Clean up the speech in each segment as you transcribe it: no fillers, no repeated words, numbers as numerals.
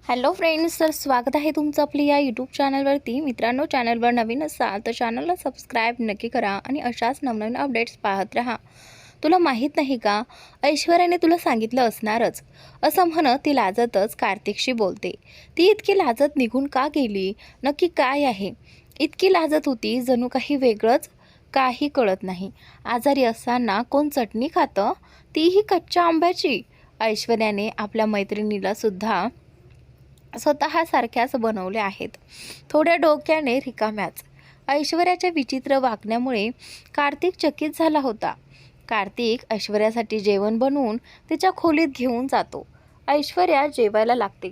Hello friends, तर स्वागत आहे तुमचं आपल्या या यूट्यूब चॅनलवरती. मित्रांनो, चॅनलवर नवीन असाल तर चॅनलला सबस्क्राईब नक्की करा आणि अशाच नवनवीन अपडेट्स पाहत राहा. तुला माहीत नाही का, ऐश्वर्याने तुला सांगितलं असणारच, असं म्हणत ती लाजतच कार्तिकशी बोलते. ती इतकी लाजत निघून का गेली, नक्की काय आहे? इतकी लाजत होती जणू काही वेगळंच काही कळत नाही. आजारी असताना कोण चटणी खातं, तीही कच्च्या आंब्याची. ऐश्वर्याने आपल्या मैत्रिणीला सुद्धा स्वतःसारख्याच बनवले आहेत, थोड्या डोक्याने रिकाम्याच. ऐश्वर्याच्या विचित्र वागण्यामुळे कार्तिक चकित झाला होता. कार्तिक ऐश्वर्यासाठी जेवण बनवून तिच्या खोलीत घेऊन जातो. ऐश्वर्या जेवायला लागते.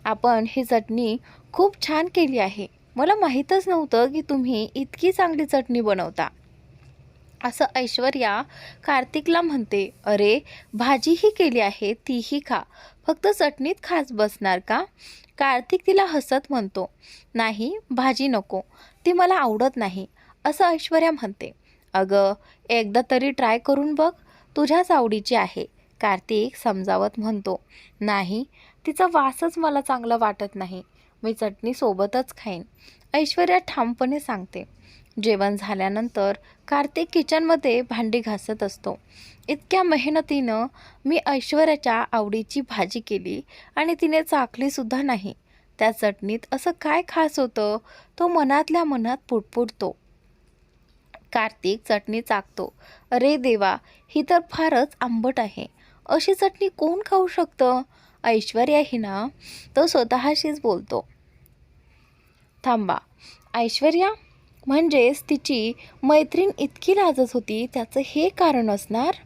आपण ही चटणी खूप छान केली आहे. मला माहीतच नव्हतं की तुम्ही इतकी चांगली चटणी बनवता, असं ऐश्वर्या कार्तिकला म्हणते. अरे, भाजीही केली आहे, तीही खा. फक्त चटणीत खास बसणार का? कार्तिक तिला हसत म्हणतो. नाही, भाजी नको, ती मला आवडत नाही, असं ऐश्वर्या म्हणते. अगं, एकदा तरी ट्राय करून बघ, तुझ्याच आवडीची आहे, कार्तिक समजावत म्हणतो. नाही, तिचा वासच मला चांगला वाटत नाही, मी चटणी सोबतच खाईन, ऐश्वर्या ठामपणे सांगते. जेवण झाल्यानंतर कार्तिक किचनमध्ये भांडी घासत असतो. इतक्या मेहनतीनं मी ऐश्वर्याच्या आवडीची भाजी केली आणि तिने चाखलीसुद्धा नाही. त्या चटणीत असं काय खास होतं, तो मनातल्या मनात पुटपुटतो. कार्तिक चटणी चाखतो. अरे देवा, ही तर फारच आंबट आहे. अशी चटणी कोण खाऊ शकतं? ऐश्वर्या ही ना, तो स्वतःशीच बोलतो. थांबा, ऐश्वर्या म्हणजेच तिची मैत्रीण इतकी लाजत होती, त्याचं हे कारण असणार.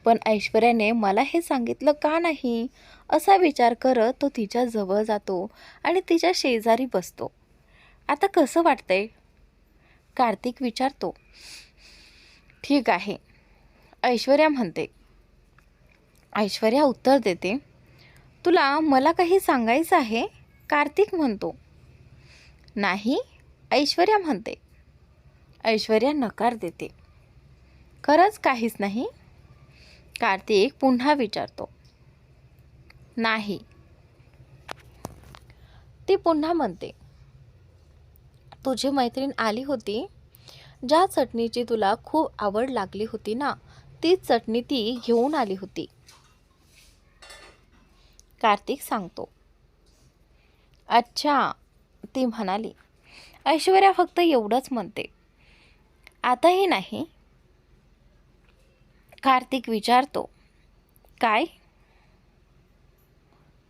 पण ऐश्वर्याने मला हे सांगितलं का नाही, असा विचार करत तो तिच्या जवळ जातो आणि तिच्या शेजारी बसतो. आता कसं वाटतंय, कार्तिक विचारतो. ठीक आहे, ऐश्वर्या म्हणते. ऐश्वर्या उत्तर देते. तुला मला काही सांगायचं आहे, कार्तिक म्हणतो. नाही, ऐश्वर्या म्हणते. ऐश्वर्या नकार देते. खरंच काहीच नाही, कार्तिक पुन्हा विचारतो. नाही, ती पुन्हा म्हणते. तुझी मैत्रीण आली होती, ज्या चटणीची तुला खूप आवड लागली होती ना, तीच चटणी ती घेऊन आली होती, कार्तिक सांगतो. अच्छा, ती म्हणाली. ऐश्वर्या फक्त एवढंच म्हणते. आताही नाही, कार्तिक विचारतो. काय?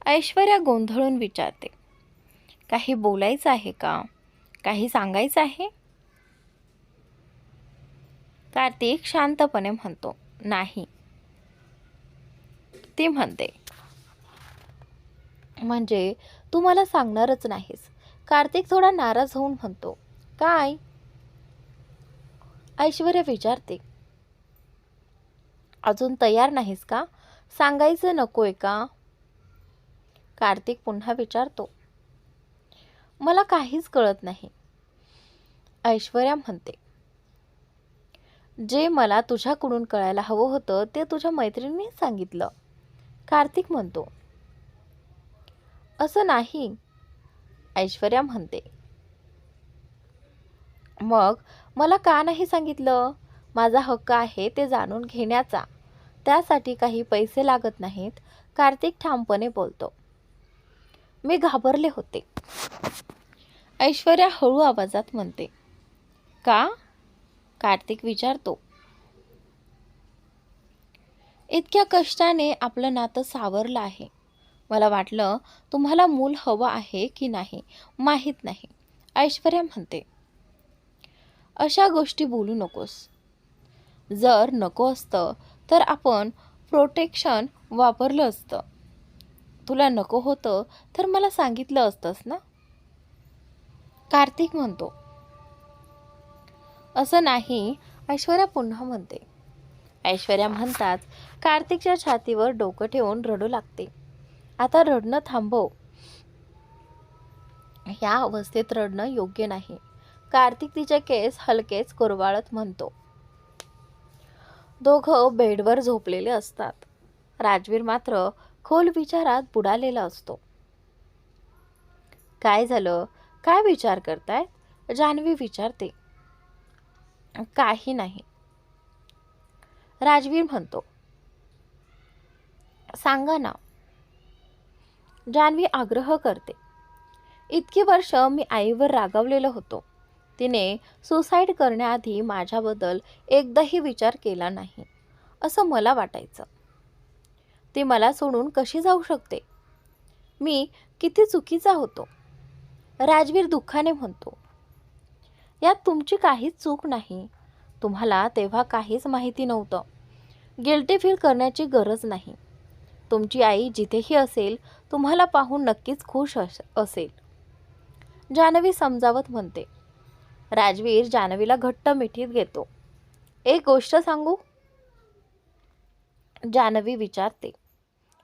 ऐश्वर्या गोंधळून विचारते. काही बोलायचं आहे का? काही सांगायचं आहे? कार्तिक शांतपणे म्हणतो. नाही, ती म्हणते. म्हणजे तू मला सांगणारच नाहीस? कार्तिक थोडा नाराज होऊन म्हणतो. काय? ऐश्वर्या विचारते. अजून तयार नाहीस का? सांगायचं नकोय का? कार्तिक पुन्हा विचारतो. मला काहीच कळत नाही, ऐश्वर्या म्हणते. जे मला तुझ्याकडून कळायला हवं होतं ते तुझ्या मैत्रिणीने सांगितलं, कार्तिक म्हणतो. असं नाही, ऐश्वर्या म्हणते. मग मला का नाही सांगितलं? माझा हक्क आहे ते जाणून घेण्याचा, त्यासाठी काही पैसे लागत नाहीत, कार्तिक ठामपणे बोलतो. मी घाबरले होते, ऐश्वर्या हळू आवाजात म्हणते. का? कार्तिक विचारतो. इतक्या कष्टाने आपलं नातं सावरलं आहे. मला वाटलं तुम्हाला मूल हवं आहे की नाही माहीत नाही, ऐश्वर्या म्हणते. अशा गोष्टी बोलू नकोस. जर नको असतं तर आपण प्रोटेक्शन वापरलं असतं. तुला नको होतं तर मला सांगितलं असतंस ना, कार्तिक म्हणतो. असं नाही, ऐश्वर्या पुन्हा म्हणते. ऐश्वर्या म्हणताच कार्तिकच्या छातीवर डोकं ठेवून रडू लागते. आता रडणं थांबव. ह्या अवस्थेत रडणं योग्य नाही, कार्तिक तिचे केस हलकेच कुरवाळत म्हणतो. दोघं बेडवर झोपलेले असतात. राजवीर मात्र खोल विचारात बुडालेला असतो. काय झालं? काय विचार करताय? जान्हवी विचारते. काही नाही, राजवीर म्हणतो. सांगा ना, जान्हवी आग्रह करते. इतकी वर्ष मी आईवर रागावलेलो होतो. तिने सुसाईड करण्याआधी माझ्याबद्दल एकदाही विचार केला नाही असं मला वाटायचं. ती मला सोडून कशी जाऊ शकते? मी किती चुकीचा होतो. राजवीर दुःखाने म्हणतो. यात तुमची काहीच चूक नाही. तुम्हाला तेव्हा काहीच माहिती नव्हतं. गिल्टी फील करण्याची गरज नाही. तुमची आई जिथेही असेल तुम्हाला पाहून नक्कीच खुश असेल. जान्हवी समजावत म्हणते. राजवीर जान्हवीला घट्ट मिठीत घेतो. एक गोष्ट सांगू? जान्हवी विचारते.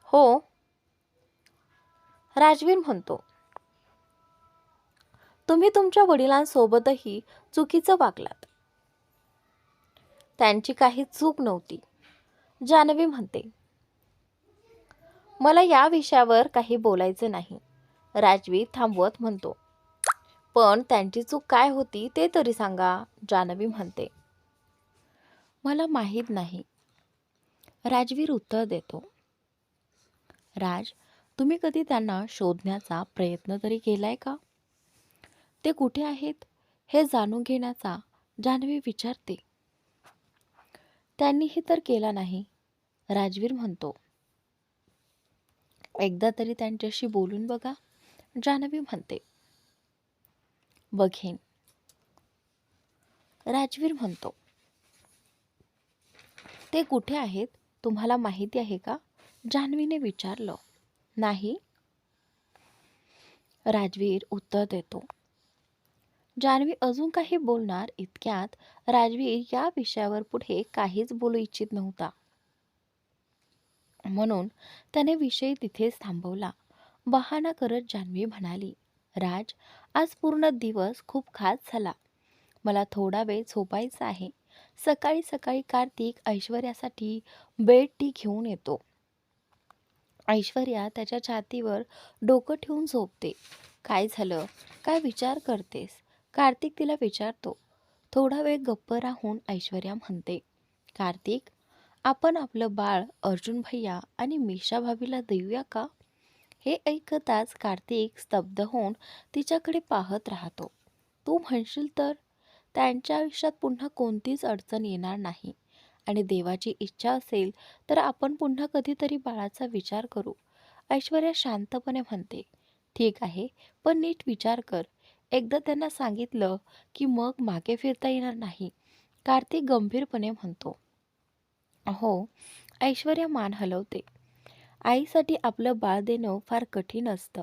हो, राजवीर म्हणतो. तुम्ही तुमच्या वडिलांसोबतही चुकीचं वागलात. त्यांची काही चूक नव्हती. जान्हवी म्हणते. मला या विषयावर काही बोलायचं नाही. राजवीर थांबवत म्हणतो. पण त्यांची चूक काय होती ते तरी सांगा. जान्हवी म्हणते. मला माहीत नाही, राजवीर उत्तर देतो. राज, तुम्ही कधी त्यांना शोधण्याचा प्रयत्न तरी केलाय का? ते कुठे आहेत हे जाणून घेण्याचा जान्हवी विचारते. त्यांनीही तर केला नाही, राजवीर म्हणतो. एकदा तरी त्यांच्याशी बोलून बघा, जान्हवी म्हणते. बघेन, राजवीर म्हणतो. ते कुठे आहेत तुम्हाला माहिती आहे का? जान्हवीने विचारलं. नाही, राजवीर उत्तर देतो. जान्हवी अजून काही बोलणार इतक्यात राजवीर या विषयावर पुढे काहीच बोलू इच्छित नव्हता. म्हणून त्याने विषय तिथेच थांबवला. बहाणा करत जान्हवी म्हणाली. राज, आज पूर्ण दिवस खूप खास झाला. मला थोडा वेळ झोपायचा आहे. सकाळी सकाळी कार्तिक ऐश्वर्यासाठी बेड टी घेऊन येतो. ऐश्वर्या त्याच्या छातीवर डोकं ठेवून झोपते. काय झालं? काय विचार करतेस? कार्तिक तिला विचारतो. थोडा वेळ गप्प राहून ऐश्वर्या म्हणते. कार्तिक, आपण आपलं बाळ अर्जुन भैया आणि मीशा भाभीला देऊया का? हे ऐकताच कार्तिक स्तब्ध होऊन तिच्याकडे पाहत राहतो. तू म्हणशील तर? त्यांच्या आयुष्यात पुन्हा कोणतीच अडचण येणार नाही आणि देवाची इच्छा असेल तर आपण पुन्हा कधीतरी बाळाचा विचार करू. ऐश्वर्या शांतपणे म्हणते. ठीक आहे, पण नीट विचार कर. एकदा त्यांना सांगितलं की मग मागे फिरता येणार नाही. कार्तिक गंभीरपणे म्हणतो. हो, ऐश्वर्या मान हलवते. आईसाठी आपलं बाळ देणं फार कठीण असतं.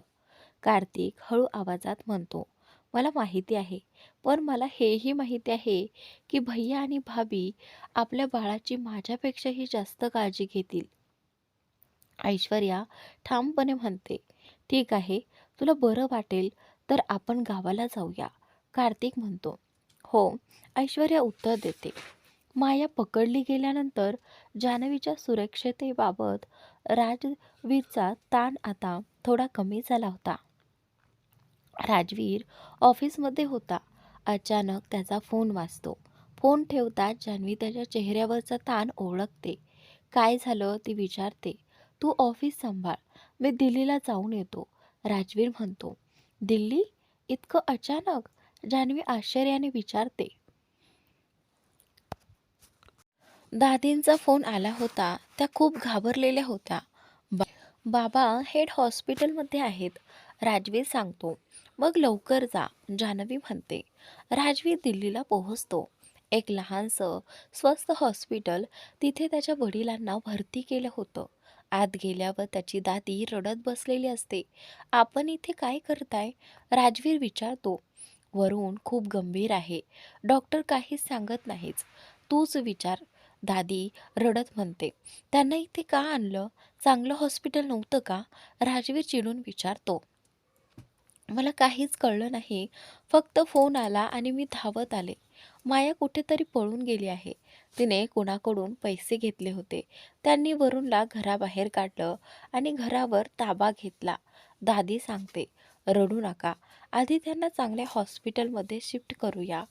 कार्तिक हळू आवाजात म्हणतो. मला माहिती आहे, पण मला हेही माहिती आहे की भैया आणि भाभी आपल्या बाळाची माझ्यापेक्षाही जास्त काळजी घेतील. ऐश्वर्या ठामपणे म्हणते. ठीक आहे, तुला बरं वाटेल तर आपण गावाला जाऊया, कार्तिक म्हणतो. हो, ऐश्वर्या उत्तर देते. माया पकडली गेल्यानंतर जान्हवीच्या सुरक्षिततेबाबत राजवीरचा ताण आता थोडा कमी झाला होता. राजवीर ऑफिसमध्ये होता. अचानक त्याचा फोन वाजतो. फोन ठेवताच जान्हवी त्याच्या चेहऱ्यावरचा ताण ओळखते. काय झालं ती विचारते. तू ऑफिस सांभाळ, मी दिल्लीला जाऊन येतो, राजवीर म्हणतो. दिल्ली? इतकं अचानक? जान्हवी आश्चर्याने विचारते. दादींचा फोन आला होता. त्या खूप घाबरलेल्या होत्या. बाबा हेड हॉस्पिटलमध्ये आहेत, राजवीर सांगतो. मग लवकर जा, जान्हवी म्हणते. राजवीर दिल्लीला पोहोचतो. एक लहानसं स्वस्त हॉस्पिटल. तिथे त्याच्या वडिलांना भरती केलं होतं. आत गेल्यावर त्याची दादी रडत बसलेली असते. आपण इथे काय करताय? राजवीर विचारतो. वरून खूप गंभीर आहे. डॉक्टर काहीच सांगत नाहीच. तूच विचार, दादी रडत म्हणते. त्यांना इथे का आणलं? चांगलं हॉस्पिटल नव्हतं का? राजवीर चिडून विचारतो. मला काहीच कळलं नाही. फक्त फोन आला आणि मी धावत आले. माया कुठेतरी पळून गेली आहे. तिने कुणाकडून पैसे घेतले होते. त्यांनी वरूनला घराबाहेर काढलं आणि घरावर ताबा घेतला. दादी सांगते, रडू नका, आधी त्यांना चांगल्या हॉस्पिटलमध्ये शिफ्ट करूया.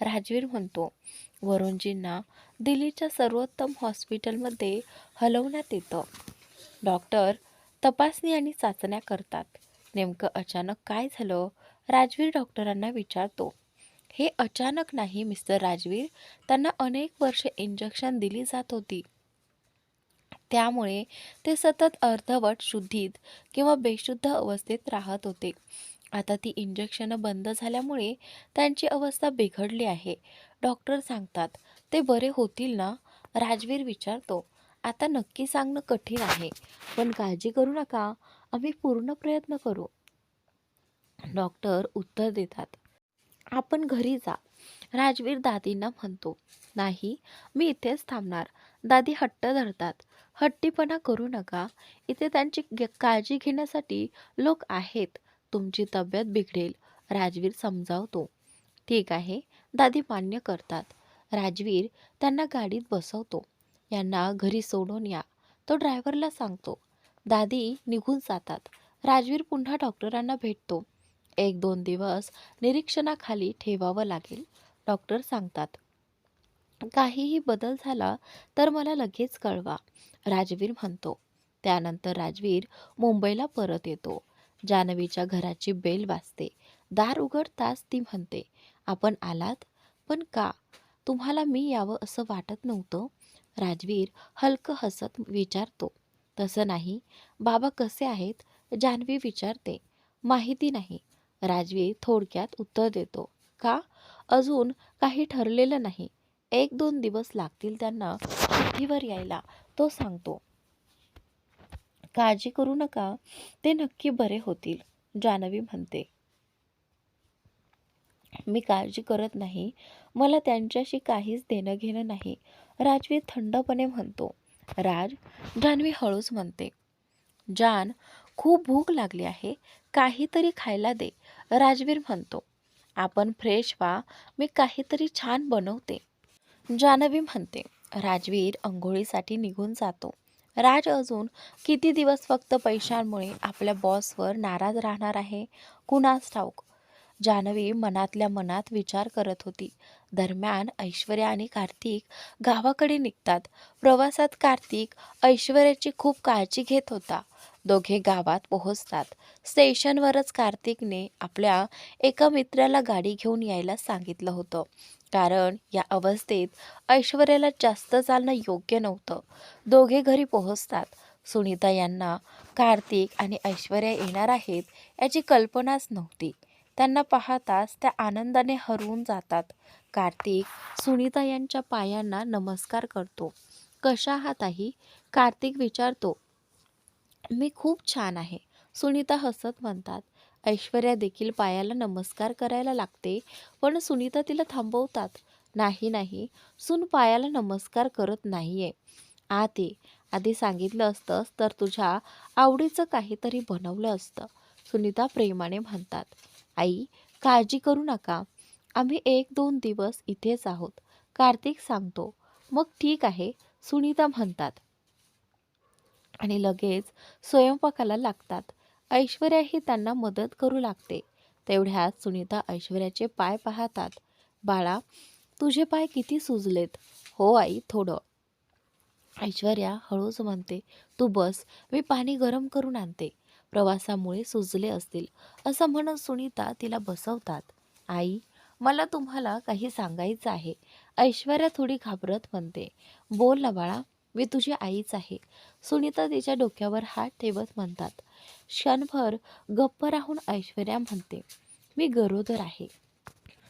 राजवीर म्हणतो, वरुणजींना दिल्लीच्या सर्वोत्तम हॉस्पिटलमध्ये हलवण्यात येतं. डॉक्टर तपासणी आणि चाचण्या करतात. नेमकं अचानक काय झालं? राजवीर डॉक्टरांना विचारतो. हे अचानक नाही मिस्टर राजवीर, त्यांना अनेक वर्षे इंजेक्शन दिली जात होती. त्यामुळे ते सतत अर्धवट शुद्धीत किंवा बेशुद्ध अवस्थेत राहत होते. आता ती इंजेक्शनं बंद झाल्यामुळे त्यांची अवस्था बिघडली आहे. डॉक्टर सांगतात, ते बरे होतील ना? राजवीर विचारतो. आता नक्की सांगणं कठीण आहे, पण काळजी करू नका, आम्ही पूर्ण प्रयत्न करू. डॉक्टर उत्तर देतात. आपण घरी जा. राजवीर दादींना म्हणतो, नाही, मी इथेच थांबणार. दादी हट्ट धरतात. हट्टीपणा करू नका. इथे त्यांची काळजी घेण्यासाठी लोक आहेत. तुमची तब्येत बिघडेल. राजवीर समजावतो. ठीक आहे, दादी मान्य करतात. राजवीर त्यांना गाडीत बसवतो. यांना घरी सोडून या, तो ड्रायव्हरला सांगतो. दादी निघून जातात. राजवीर पुन्हा डॉक्टरांना भेटतो. 1-2 दिवस निरीक्षणाखाली ठेवावं लागेल. डॉक्टर सांगतात, काहीही बदल झाला तर मला लगेच कळवा. राजवीर म्हणतो. त्यानंतर राजवीर मुंबईला परत येतो. जान्हवीच्या घराची बेल वाजते. दार उघडताच ती म्हणते, आपण आलात? पण का? तुम्हाला मी यावं असं वाटत नव्हतं? राजवीर हलकं हसत विचारतो. तसं नाही. बाबा कसे आहेत? जान्हवी विचारते. माहिती नाही. राजवीर थोडक्यात उत्तर देतो. का? अजून काही ठरलेलं नाही. 1-2 दिवस लागतील त्यांना शुद्धीवर यायला, तो सांगतो. काळजी करू नका, ते नक्की बरे होतील. जान्हवी म्हणते. मी काळजी करत नाही, मला त्यांच्याशी काहीच देणं घेणं नाही. राजवीर थंडपणे म्हणतो. राज, जान्हवी हळूच म्हणते. जान, खूप भूक लागली आहे, काहीतरी खायला दे. राजवीर म्हणतो. आपण फ्रेश व्हा, मी काहीतरी छान बनवते. जान्हवी म्हणते. राजवीर अंघोळीसाठी निघून जातो. राज अजून किती दिवस फक्त पैशांमुळे आपल्या बॉसवर नाराज राहणार आहे, कुणास ठाऊक. जान्हवी मनातल्या मनात विचार करत होती. दरम्यान ऐश्वर्या आणि कार्तिक गावाकडे निघतात. प्रवासात कार्तिक ऐश्वर्याची खूप काळजी घेत होता. दोघे गावात पोहोचतात. स्टेशनवरच कार्तिकने आपल्या एका मित्राला गाडी घेऊन यायला सांगितलं होतं, कारण या अवस्थेत ऐश्वर्याला जास्त चालणं योग्य नव्हतं. दोघे घरी पोहोचतात. सुनीता यांना कार्तिक आणि ऐश्वर्या येणार आहेत याची कल्पनाच नव्हती. त्यांना पाहताच त्या आनंदाने हरवून जातात. कार्तिक सुनीता यांच्या पायांना नमस्कार करतो. कशा आहात आई? कार्तिक विचारतो. मी खूप छान आहे, सुनीता हसत म्हणतात. ऐश्वर्या देखील पायाला नमस्कार करायला लागते, पण सुनीता तिला थांबवतात. नाही नाही, सून पायाला नमस्कार करत नाहीये. आत ये. आधी सांगितलं असतंस तर तुझ्या आवडीचं काहीतरी बनवलं असतं, सुनीता प्रेमाने म्हणतात. आई, काळजी करू नका, आम्ही 1-2 दिवस इथेच आहोत, कार्तिक सांगतो. मग ठीक आहे, सुनीता म्हणतात आणि लगेच स्वयंपाकाला लागतात. ऐश्वर्याही त्यांना मदत करू लागते. तेवढ्यात सुनीता ऐश्वर्याचे पाय पाहतात. बाळा, तुझे पाय किती सुजलेत. हो आई, थोडं. ऐश्वर्या हळूच म्हणते. तू बस, मी पाणी गरम करून आणते. प्रवासामुळे सुजले असतील, असं म्हणत सुनीता तिला बसवतात. आई, मला तुम्हाला काही सांगायचं आहे. ऐश्वर्या थोडी घाबरत म्हणते. बोल ना बाळा, मी तुझी आईच आहे. सुनीता तिच्या डोक्यावर हात ठेवत म्हणतात. क्षणभर गप्प राहून ऐश्वर्या म्हणते, मी गरोदर आहे.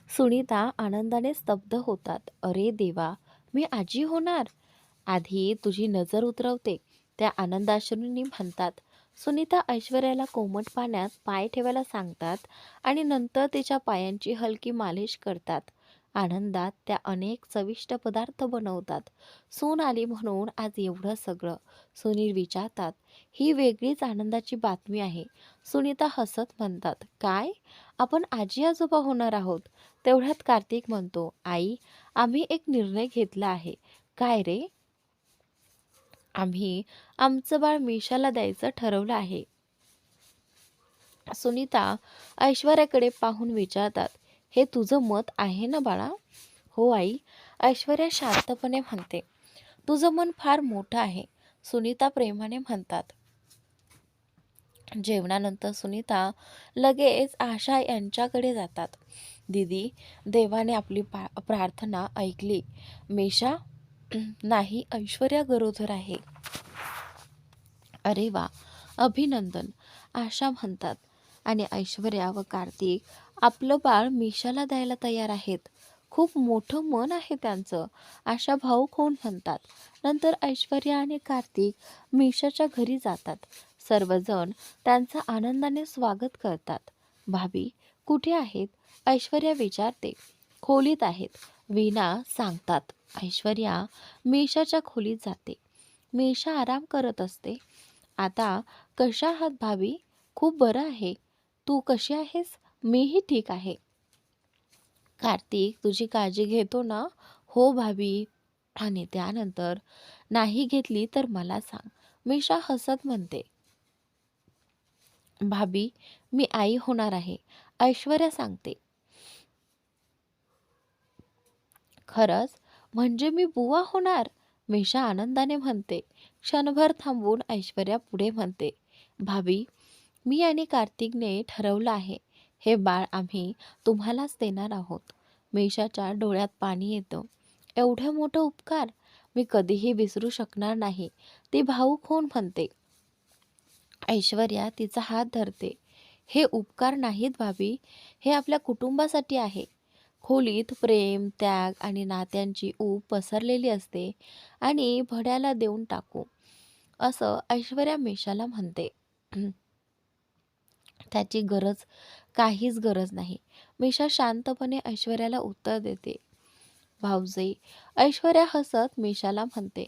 सुनीता आनंदाने स्तब्ध होतात. अरे देवा, मी आजी होणार? आधी तुझी नजर उतरवते, त्या आनंदाश्रूंनी म्हणतात. सुनीता ऐश्वर्याला कोमट पाण्यात पाय ठेवायला सांगतात आणि नंतर तिच्या पायांची हलकी मालिश करतात. आनंदात त्या अनेक चविष्ट पदार्थ बनवतात. सून आली म्हणून आज एवढं सगळं. सुनील विचारतात. ही वेगळीच आनंदाची बातमी आहे. सुनीता हसत म्हणतात. काय? आपण आजी आजोबा होणार आहोत. तेवढ्यात कार्तिक म्हणतो. आई, आम्ही एक निर्णय घेतला आहे. काय रे? आम्ही आमचं बाळ मिशाला द्यायचं ठरवलं आहे. सुनीता ऐश्वर्याकडे पाहून विचारतात, हे तुझं मत आहे ना बाळा? हो आई, ऐश्वर्या शांतपणे म्हणते. तुझं मन फार मोठं आहे, सुनीता प्रेमाने म्हणतात. जेवणानंतर सुनीता लगेच आशा यांच्याकडे जातात. दीदी, देवाने आपली प्रार्थना ऐकली. मेषा नाही, ऐश्वर्या गरोदर आहे. अरे वा, अभिनंदन, आशा म्हणतात. आणि ऐश्वर्या व कार्तिक आपलं बाळ मिशाला द्यायला तयार आहेत. खूप मोठं मन आहे त्यांचं, आशा भाऊक होऊन म्हणतात. नंतर ऐश्वर्या आणि कार्तिक मिशाच्या घरी जातात. सर्वजण त्यांचं आनंदाने स्वागत करतात. भाभी कुठे आहेत? ऐश्वर्या विचारते. खोलीत आहेत, वीणा सांगतात. ऐश्वर्या मिशाच्या खोलीत जाते. मिशा आराम करत असते. आता कशा आहात भाभी? खूप बरं आहे. तू कशी आहेस? मीही ठीक आहे. कार्तिक तुझी काळजी घेतो ना? हो भाभी. आणि त्यानंतर, नाही घेतली तर मला सांग, मिशा हसत म्हणते. भाभी, मी आई होणार आहे, ऐश्वर्या सांगते. खरंच? म्हणजे मी बुवा होणार? मिशा आनंदाने म्हणते. क्षणभर थांबून ऐश्वर्या पुढे म्हणते. भाभी, मी आणि कार्तिकने ठरवलं आहे, हे बाळ आम्ही तुम्हालाच देणार आहोत. मिशाच्या डोळ्यात पाणी येतं. एवढं मोठं उपकार मी कधीही विसरू शकणार नाही, ती भाऊक होऊन म्हणते. ऐश्वर्या तिचा हात धरते. हे उपकार नाहीत भाभी, हे आपल्या कुटुंबासाठी आहे. खोलीत प्रेम, त्याग आणि नात्यांची ऊब पसरलेली असते. आणि भड्याला देऊन टाकू, असं ऐश्वर्या मिशाला म्हणते. त्याची काहीच गरज नाही. मिशा शांतपणे ऐश्वर्याला उत्तर देते. भाऊजी, ऐश्वर्या हसत मिशाला म्हणते.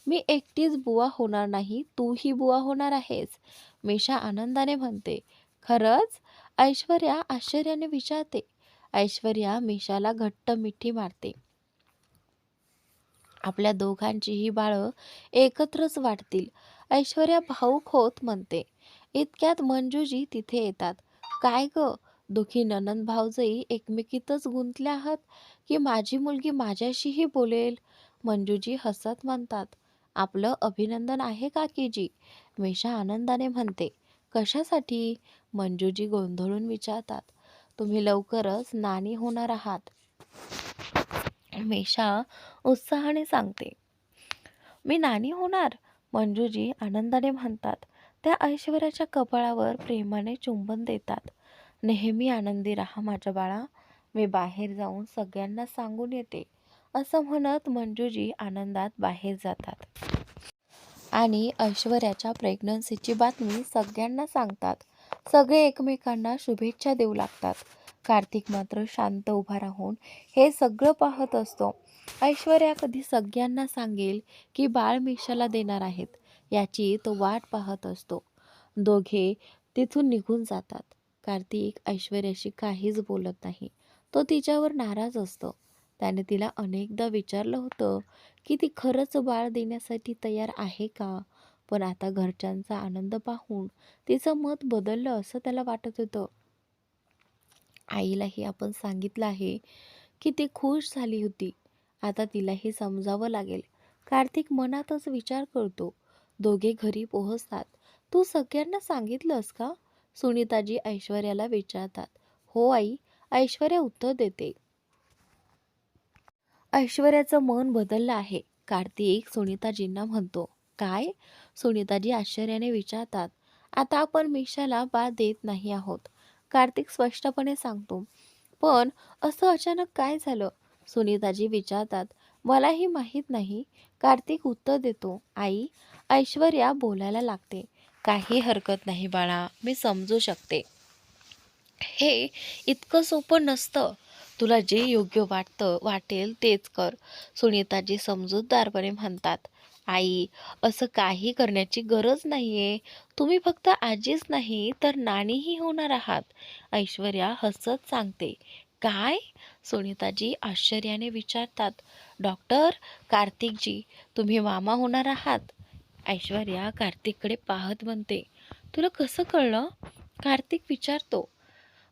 मी एकटीच बुवा होणार नाही, तूही बुवा होणार आहेस. मिशा आनंदाने म्हणते. खरंच? ऐश्वर्या आश्चर्याने विचारते. ऐश्वर्या मिशाला घट्ट मिठी मारते. आपल्या दोघांचीही बाळं एकत्रच वाढतील, ऐश्वर्या भाऊक होत म्हणते. इतक्यात मंजूजी तिथे येतात. काय ग, दुखी ननंद भाऊजई एकमेकीतच गुंतल्या आहात की माझी मुलगी माझ्याशीही बोलेल? मंजूजी हसत म्हणतात. आपलं अभिनंदन आहे काकीजी, मिशा आनंदाने म्हणते. कशासाठी? मंजूजी गोंधळून विचारतात. तुम्ही लवकरच नानी होणार आहात, मिशा उत्साहाने सांगते. मी नानी होणार? मंजूजी आनंदाने म्हणतात. त्या ऐश्वर्याच्या कपाळावर प्रेमाने चुंबन देतात. नेहमी आनंदी राहा माझ्या बाळा, मी बाहेर जाऊन सगळ्यांना सांगून येते, असं म्हणत मंजूजी आनंदात बाहेर जातात. आणि ऐश्वर्याच्या प्रेग्नन्सीची बातमी सगळ्यांना सांगतात. सगळे एकमेकांना शुभेच्छा देऊ लागतात. कार्तिक मात्र शांत उभा राहून हे सगळं पाहत असतो. ऐश्वर्या कधी सगळ्यांना सांगेल की बाळ मिशाला देणार आहेत, याची तो वाट पाहत असतो. दोघे तिथून निघून जातात. कार्तिक ऐश्वर्याशी काहीच बोलत नाही. तो तिच्यावर नाराज असतो. त्याने तिला अनेकदा विचारलं होतं की ती खरंच बाळ देण्यासाठी तयार आहे का? पण आता घरच्यांचा आनंद पाहून तिचं मत बदललं असं त्याला वाटत होतं. आईलाही आपण सांगितलं आहे की ती खुश झाली होती. आता तिलाही समजावं लागेल. कार्तिक मनातच विचार करतो. दोघे घरी पोहोचतात. तू सगळ्यांना सांगितलंस का? सुनीताजी ऐश्वर्याला विचारतात. हो आई, ऐश्वर्या उत्तर देते. ऐश्वर्याचं मन बदललं आहे, कार्तिक सुनीताजींना म्हणतो. काय? सुनीताजी आश्चर्याने विचारतात. आता आपण मिशाला बाळ देत नाही आहोत, कार्तिक स्पष्टपणे सांगतो. पण असं अचानक काय झालं? सुनीताजी विचारतात. मलाही माहीत नाही, कार्तिक उत्तर देतो. आई, ऐश्वर्या बोलायला लागते. काही हरकत नाही बाळा, मी समजू शकते. हे इतकं सोपं नसतं. तुला जे योग्य वाटेल तेच कर, सुनीताजी समजूतदारपणे म्हणतात. आई, असं काही करण्याची गरज नाहीये. तुम्ही फक्त आजीच नाही तर नानीही होणार आहात, ऐश्वर्या हसत सांगते. काय? सुनीताजी आश्चर्याने विचारतात. डॉक्टर, कार्तिकजी, तुम्ही मामा होणार आहात? ऐश्वर्या कार्तिककडे पाहत म्हणते. तुला कसं कळलं? कार्तिक विचारतो.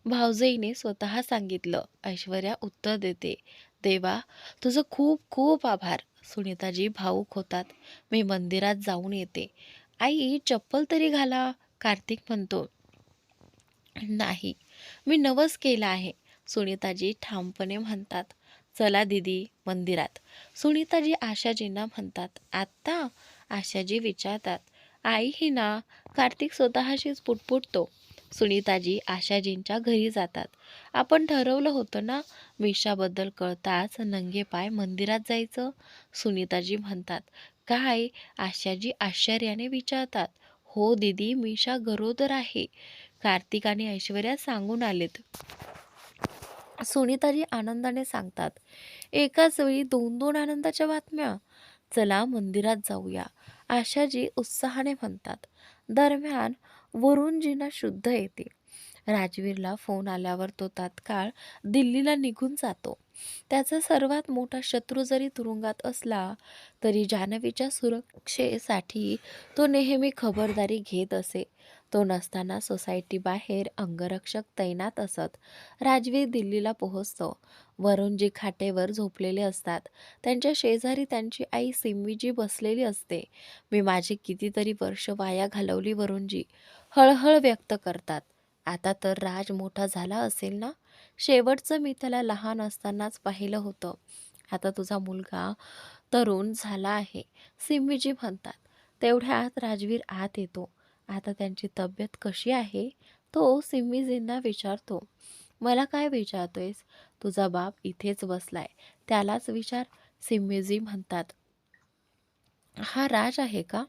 भावजईने स्वतः सांगितलं. ऐश्वर्या उत्तर देते. देवा, तुझं खूप खूप आभार. सुनीताजी भावूक होतात. मी मंदिरात जाऊन येते. आई, चप्पल तरी घाला. कार्तिक म्हणतो. नाही, मी नवस केला आहे. सुनीताजी ठामपणे म्हणतात. चला दीदी, मंदिरात. सुनीताजी आशाजींना म्हणतात. आत्ता? आशाजी विचारतात. आई ही ना? कार्तिक स्वतःशीच पुटपुटतो. सुनीताजी आशाजींच्या घरी जातात. आपण ठरवलं होतं ना, मिशाबद्दल कळताच नंगे पाय मंदिरात जायचं. सुनीताजी म्हणतात. काय? आशाजी आश्चर्याने विचारतात. हो दीदी, मिशा गरोदर आहे. कार्तिक आणि ऐश्वर्या सांगून आलेत. सुनीताजी आनंदाने सांगतात. एकाच वेळी दोन दोन आनंदाच्या बातम्या. चला मंदिरात जाऊया, आशाजी उत्साहाने म्हणतात. दरम्यान वरुणजींना शुद्ध येते. राजवीरला फोन आल्यावर तो तात्काळ दिल्लीला निघून जातो. त्याचा सर्वात मोठा शत्रू जरी तुरुंगात असला तरी जान्हवीच्या सुरक्षेसाठी तो नेहमी खबरदारी घेत असे. तो नसताना सोसायटीबाहेर अंगरक्षक तैनात असत. राजवीर दिल्लीला पोहोचतो. वरुणजी खाटेवर झोपलेले असतात. त्यांच्या शेजारी त्यांची आई सिम्मीजी बसलेली असते. मी माझी कितीतरी वर्ष वाया घालवली वरुणजी, हळहळ व्यक्त करतात. आता तर राज मोठा झाला असेल ना? शेवटचं मी त्याला लहान असतानाच पाहिलं होतं. आता तुझा मुलगा तरुण झाला आहे, सिम्मीजी म्हणतात. तेवढ्यात राजवीर आत येतो. आता त्यांची तब्येत कशी आहे? तो सिम्मीजींना विचारतो. मला काय विचारतोयस? तुझा बाप इथेच बसलाय, त्यालाच विचार, सिम्मीजी म्हणतात. हा राज आहे का?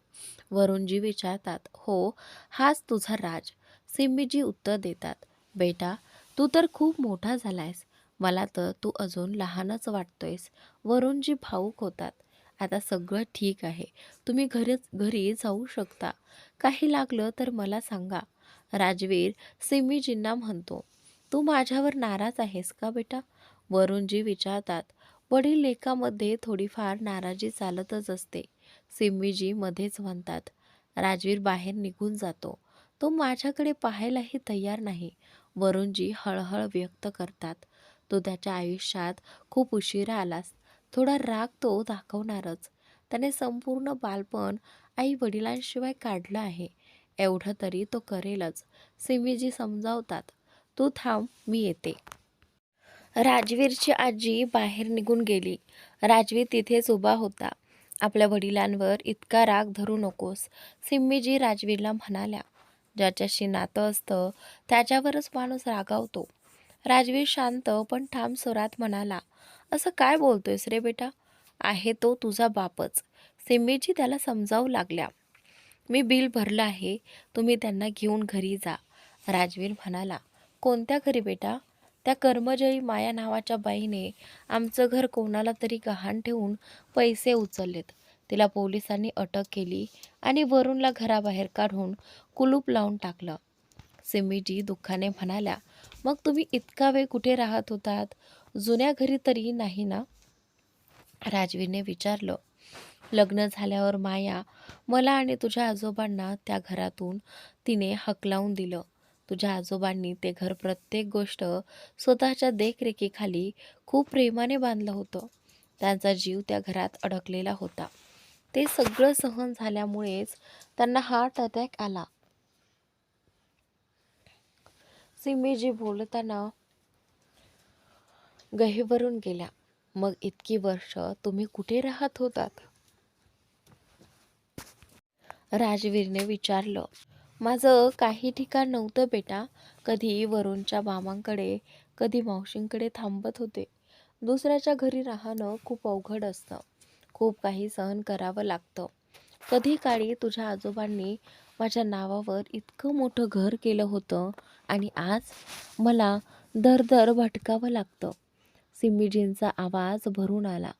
वरुणजी विचारतात. हो, हाच तुझा राज, सिम्मीजी उत्तर देतात. बेटा, तू तर खूप मोठा झालायस. मला तर तू अजून लहानच वाटतोयस. वरुणजी भावूक होतात. आता सगळं ठीक आहे. तुम्ही घरी जाऊ शकता. काही लागलं तर मला सांगा. राजवीर सिम्मीजींना म्हणतो. तू माझ्यावर नाराज आहेस का बेटा? वरुणजी विचारतात. वडील लेकामध्ये थोडीफार नाराजी चालतच असते, सिम्मीजी मध्येच म्हणतात. राजवीर बाहेर निघून जातो. तो माझ्याकडे पाहायलाही तयार नाही, वरुणजी हळहळ व्यक्त करतात. तो त्याच्या आयुष्यात खूप उशिरा आलास. थोडा राग तो दाखवणारच. त्याने संपूर्ण बालपण आई वडिलांशिवाय काढलं आहे. एवढं तरी तो करेलच, सिम्मीजी समजावतात. तू थांब, मी येते. राजवीरची आजी बाहेर निघून गेली. राजवीर तिथेच उभा होता. आपल्या वडिलांवर इतका राग धरू नकोस, सिम्मीजी राजवीरला म्हणाल्या. ज्याच्याशी नातं असतं त्याच्यावरच माणूस रागावतो. राजवीर शांत पण ठाम स्वरात म्हणाला. असं काय बोलतोयस रे बेटा? आहे तो तुझा बापच, सिम्मीजी त्याला समजावू लागल्या. मी बिल भरलं आहे, तुम्ही त्यांना घेऊन घरी जा. राजवीर म्हणाला. कोणत्या घरी बेटा? त्या कर्मजयी माया नावाच्या बाईने आमचं घर कोणाला तरी गहाण ठेवून पैसे उचललेत. तिला पोलिसांनी अटक केली आणि वरुणला घराबाहेर काढून कुलूप लावून टाकलं. सिम्मीजी दुःखाने म्हणाल्या. मग तुम्ही इतका वेळ कुठे राहत होतात? जुन्या घरी तरी नाही ना? राजवीरने विचारलं. लग्न झाल्यावर माया मला आणि तुझ्या आजोबांना त्या घरातून तिने हकलावून दिलं. तुझ्या आजोबांनी ते घर प्रत्येक गोष्ट स्वतःच्या देखरेखीखाली खूप प्रेमाने बांधलं होतं. त्यांचा जीव त्या घरात अडकलेला होता. ते सगळं सहन झाल्यामुळेच त्यांना हार्ट अटॅक आला. सिम्मीजी बोलताना गहिवरून गेल्या. मग इतकी वर्ष तुम्ही कुठे राहत होतात? राजवीरने विचारलं. माझं काही ठिकाण नव्हतं बेटा. कधी वरुणच्या मामांकडे, कधी मावशींकडे थांबत होते. दुसऱ्याच्या घरी राहणं खूप अवघड असतं. खूप काही सहन करावं लागतं. कधी काळी तुझ्या आजोबांनी माझ्या नावावर इतकं मोठं घर केलं होतं आणि आज मला दर भटकावं लागतं. सिम्मीजींचा आवाज भरून आला.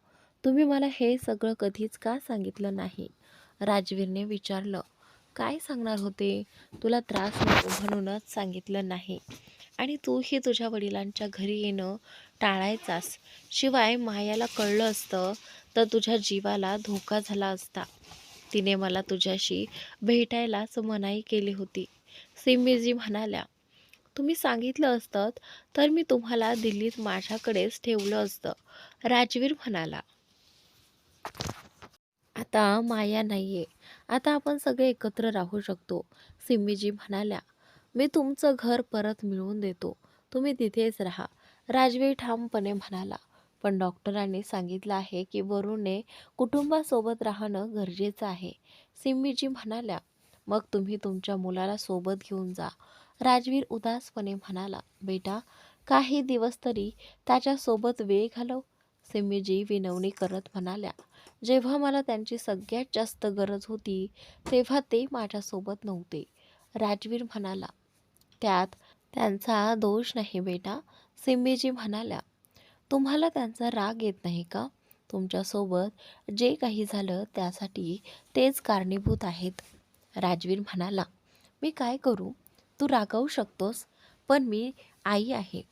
तुम्ही मला हे सगळं कधीच का सांगितलं नाही? राजवीरने विचारलं. काय सांगणार होते? तुला त्रास नको म्हणूनच सांगितलं नाही. आणि तूही तुझ्या वडिलांच्या घरी येणं टाळायचास. शिवाय मायाला कळलं असतं तर तुझ्या जीवाला धोका झाला असता. तिने मला तुझ्याशी भेटायलाच मनाई केली होती. सिम्मीजी म्हणाल्या, तुम्ही सांगितलं असतं तर मी तुम्हाला दिल्लीत माझ्याकडेच ठेवलं असतं. राजवीर म्हणाला, आता माया नाहीये. आता आपण सगळे एकत्र राहू शकतो. सिम्मीजी म्हणाल्या, मी तुमचं घर परत मिळवून देतो. तुम्ही तिथेच राहा. राजवीर ठामपणे म्हणाला, पण डॉक्टरांनी सांगितलं आहे की वरुणने कुटुंबासोबत राहणं गरजेचं आहे. सिम्मीजी म्हणाल्या, मग तुम्ही तुमच्या मुलाला सोबत घेऊन जा. राजवीर उदासपणे म्हणाला, बेटा, काही दिवस तरी त्याच्यासोबत वेळ घालव. सिम्मीजी विनवणी करत म्हणाल्या, जेव्हा मला त्यांची सगळ्यात जास्त गरज होती तेव्हा ते माझ्यासोबत नव्हते. राजवीर म्हणाला, त्यात त्यांचा दोष नाही बेटा. सिम्मीजी म्हणाल्या, तुम्हाला त्यांचा राग येत नाही का? तुमच्यासोबत जे काही झालं त्यासाठी तेच कारणीभूत आहेत. राजवीर म्हणाला, मी काय करू? तू रागावू शकतोस, पण मी आई आहे.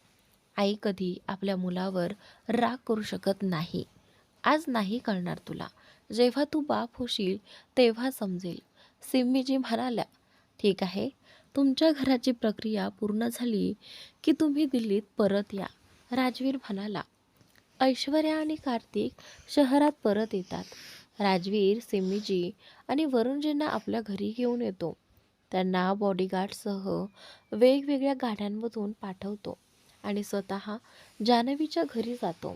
आई कधी आपल्या मुलावर राग करू शकत नाही. आज नाही कळणार तुला. जेव्हा तू बाप होशील तेव्हा समजेल. सिम्मीजी म्हणाल्या, ठीक आहे. तुमच्या घराची प्रक्रिया पूर्ण झाली की तुम्ही दिल्लीत परत या. राजवीर म्हणाला. ऐश्वर्या आणि कार्तिक शहरात परत येतात. राजवीर सिम्मीजी आणि वरुणजींना आपल्या घरी घेऊन येतो. त्यांना बॉडीगार्डसह वेगवेगळ्या गाड्यांमधून पाठवतो आणि स्वतः जान्हवीच्या घरी जातो.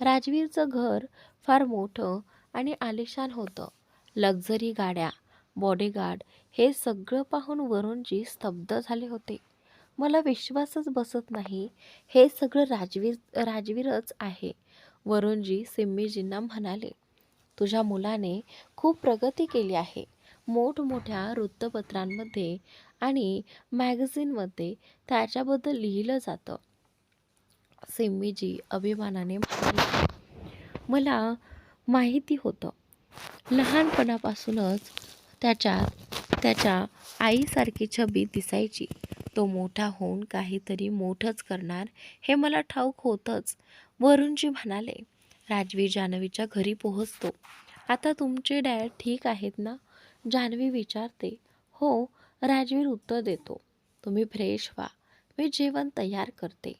राजवीरचं घर फार मोठं आणि आलिशान होतं. लक्झरी गाड्या, बॉडीगार्ड हे सगळं पाहून वरुणजी स्तब्ध झाले होते. मला विश्वासच बसत नाही. हे सगळं राजवीरच आहे. वरुणजी सिम्मीजींना म्हणाले, तुझ्या मुलाने खूप प्रगती केली आहे. मोठमोठ्या वृत्तपत्रांमध्ये आणि मॅगझिनमध्ये त्याच्याबद्दल लिहिलं जातं. सिम्मीजी अभिमानाने म्हणाले, मला माहिती होतं. लहानपणापासूनच त्याच्या आईसारखी छबी दिसायची. तो मोठा होऊन काहीतरी मोठंच करणार हे मला ठाऊक होतंच. वरुणजी म्हणाले. राजवीर जान्हवीच्या घरी पोहोचतो. आता तुमचे डॅड ठीक आहेत ना? जान्हवी विचारते. हो, राजवीर उत्तर देतो. तुम्ही फ्रेश व्हा, मी जेवण तयार करते,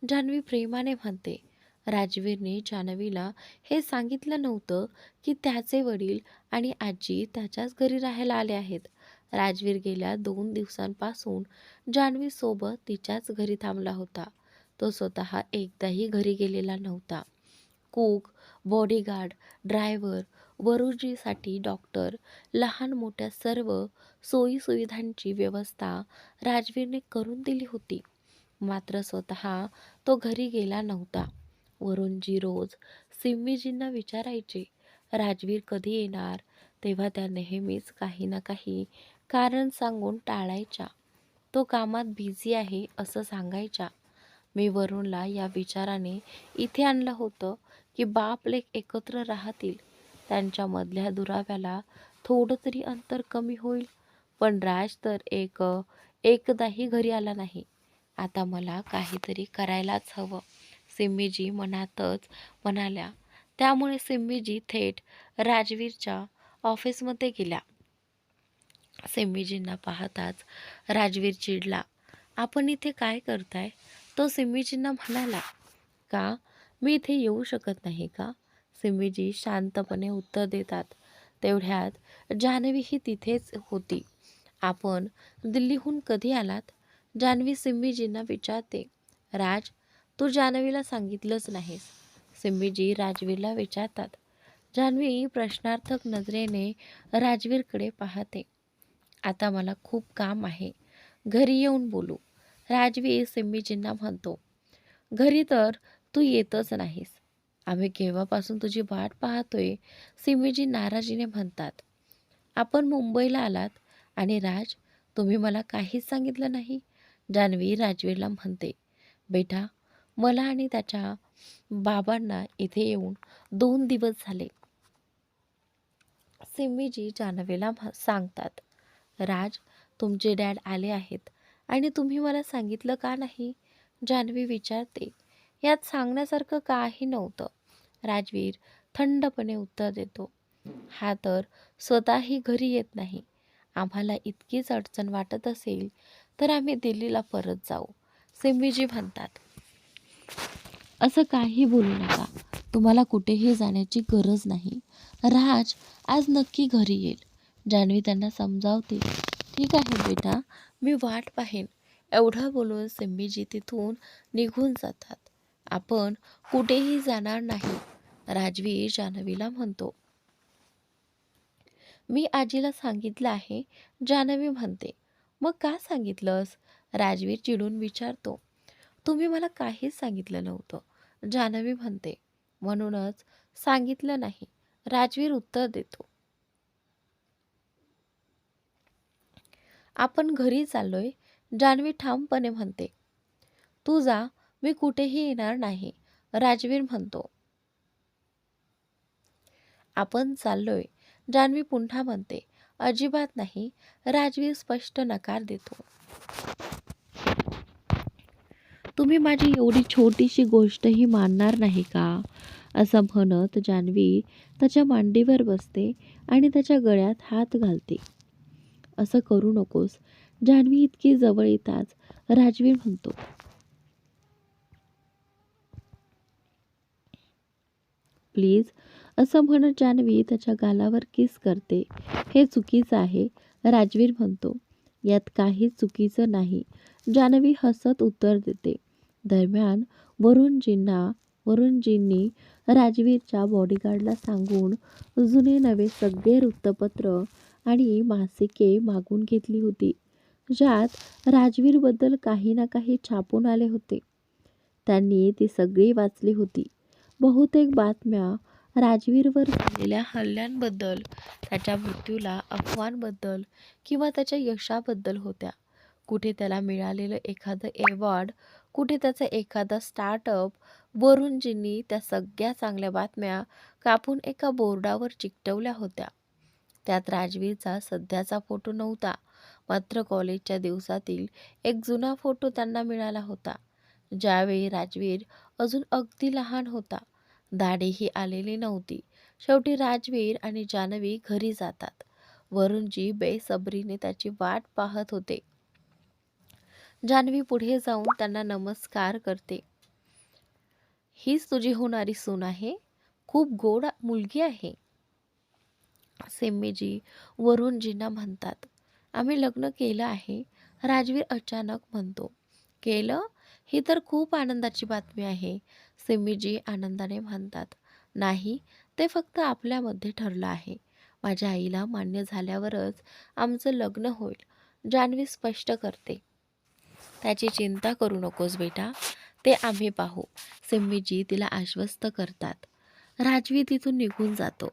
जान्हवी प्रेमाने म्हणते. राजवीरने जान्हवीला हे सांगितलं नव्हतं की त्याचे वडील आणि आजी त्याच्याच घरी राहायला आले आहेत. राजवीर गेल्या 2 दिवसांपासून जान्हवीसोबत तिच्याच घरी थांबला होता. तो स्वतः एकदाही घरी गेलेला नव्हता. कूक, बॉडीगार्ड, ड्रायव्हर, वरुणजीसाठी डॉक्टर, लहान मोठ्या सर्व सोयीसुविधांची व्यवस्था राजवीरने करून दिली होती. मात्र स्वतः तो घरी गेला नव्हता. वरुणजी रोज सिम्मीजींना विचारायचे, राजवीर कधी येणार? तेव्हा त्या नेहमीच काही ना काही कारण सांगून टाळायच्या. तो कामात बिझी आहे असं सांगायच्या. मी वरुणला या विचाराने इथे आणलं होतं की बाप लेक एकत्र राहतील. त्यांच्यामधल्या दुराव्याला थोडं तरी अंतर कमी होईल. पण राज तर एकदाही घरी आला नाही. आता मला काहीतरी करायलाच हवं. सिम्मीजी मनातच म्हणाल्या. त्यामुळे सिम्मीजी थेट राजवीरच्या ऑफिसमध्ये गेल्या. सिम्मीजींना पाहताच राजवीर चिडला. आपण इथे काय करताय? तो सिम्मीजींना म्हणाला. का? मी इथे येऊ शकत नाही का? सिम्मीजी शांतपणे उत्तर देतात. तेवढ्यात जान्हवीही तिथेच होती. आपण दिल्लीहून कधी आलात? जान्हवी सिम्मीजींना विचारते. राज, तू जान्हवीला सांगितलंच नाहीस. सिम्मीजी राजवीरला विचारतात. जान्हवी प्रश्नार्थक नजरेने राजवीरकडे पाहते. आता मला खूप काम आहे. घरी येऊन बोलू. राजवीर सिम्मीजींना म्हणतो. घरी तर तू येतच नाहीस. आम्ही केव्हापासून तुझी वाट पाहतोय. सिम्मीजी नाराजीने म्हणतात. आपण मुंबईला आलात आणि राज, तुम्ही मला काहीच सांगितलं नाही. जान्हवी राजवीरला म्हणते. बेटा, मला आणि त्याच्या बाबांना इथे येऊन 2 दिवस झाले. सिम्मीजी जान्हवीला सांगतात. राज, तुमचे डॅड आले आहेत आणि तुम्ही मला सांगितलं का नाही? जान्हवी विचारते. यात सांगण्यासारखं काही नव्हतं. राजवीर थंडपणे उत्तर देतो. हा तर स्वतःही घरी येत नाही. आम्हाला इतकीच अडचण वाटत असेल तर आम्ही दिल्लीला परत जाऊ, सिम्मीजी म्हणतात. असं काही बोलू नका. तुम्हाला कुठेही जाण्याची गरज नाही. राज आज नक्की घरी येईल. जान्हवी त्यांना समजावते. ठीक आहे बेटा, मी वाट पाहेन. एवढं बोलून सिम्मीजी तिथून निघून जातात. आपण कुठेही जाणार नाही, राजवीर जान्हवीला म्हणतो. मी आजीला सांगितलं आहे, जान्हवी म्हणते. मग का सांगितलंस? राजवीर चिडून विचारतो. तुम्ही मला काहीच सांगितलं नव्हतं, जान्हवी म्हणते. म्हणूनच सांगितलं नाही, राजवीर उत्तर देतो. आपण घरी चाललोय, जान्हवी ठामपणे म्हणते. तू जा, मी कुठेही येणार नाही, राजवीर म्हणतो. आपण चाललोय, जान्हवी पुन्हा म्हणते. अजिबात नाही, राजवीर स्पष्ट नकार देतो. तुम्ही माझी एवढी छोटीशी गोष्टही मानणार नाही का? असं म्हणत जान्हवी त्याच्या मांडीवर बसते आणि त्याच्या गळ्यात हात घालते. असं करू नकोस. जान्हवी इतकी जवळ येताच राजवीर म्हणतो. प्लीज, असं म्हणत जान्हवी त्याच्या गालावर किस करते. हे चुकीचं आहे, राजवीर म्हणतो. यात काहीच चुकीचं नाही, जान्हवी हसत उत्तर देते. दरम्यान वरुणजींनी राजवीरच्या बॉडीगार्डला सांगून जुने नवे सगळे वृत्तपत्र आणि मासिके मागून घेतली होती, ज्यात राजवीरबद्दल काही ना काही छापून आले होते. त्यांनी ती सगळी वाचली होती. बहुतेक बातम्या राजवीरवर झालेल्या हल्ल्यांबद्दल, त्याच्या मृत्यूला अफवांबद्दल किंवा त्याच्या यशाबद्दल होत्या. कुठे त्याला मिळालेलं एखादं एवॉर्ड, कुठे त्याचा एखादा स्टार्टअप. वरुणजींनी त्या सगळ्या चांगल्या बातम्या कापून एका बोर्डावर चिकटवल्या होत्या. त्यात राजवीरचा सध्याचा फोटो नव्हता, मात्र कॉलेजच्या दिवसातील एक जुना फोटो त्यांना मिळाला होता, ज्यावेळी राजवीर अजून अगदी लहान होता. दाढीही आलेली नव्हती. शेवटी राजवीर आणि जान्हवी घरी जातात. वरुणजी बेसब्रीने त्याची वाट पाहत होते. जान्हवी पुढे जाऊन त्यांना नमस्कार करते. हीच तुझी होणारी सून आहे? खूप गोड मुलगी आहे, सिम्मीजी वरुणजींना म्हणतात. आम्ही लग्न केलं आहे, राजवीर अचानक म्हणतो. केलं? ही तर खूप आनंदाची बातमी आहे, सिम्मीजी आनंदाने म्हणतात. नाही, ते फक्त आपल्यामध्ये ठरलं आहे. माझ्या आईला मान्य झाल्यावरच आमचं लग्न होईल, जान्हवी स्पष्ट करते. त्याची चिंता करू नकोस बेटा, ते आम्ही पाहू, सिम्मीजी तिला आश्वस्त करतात. राजवीर तिथून निघून जातो.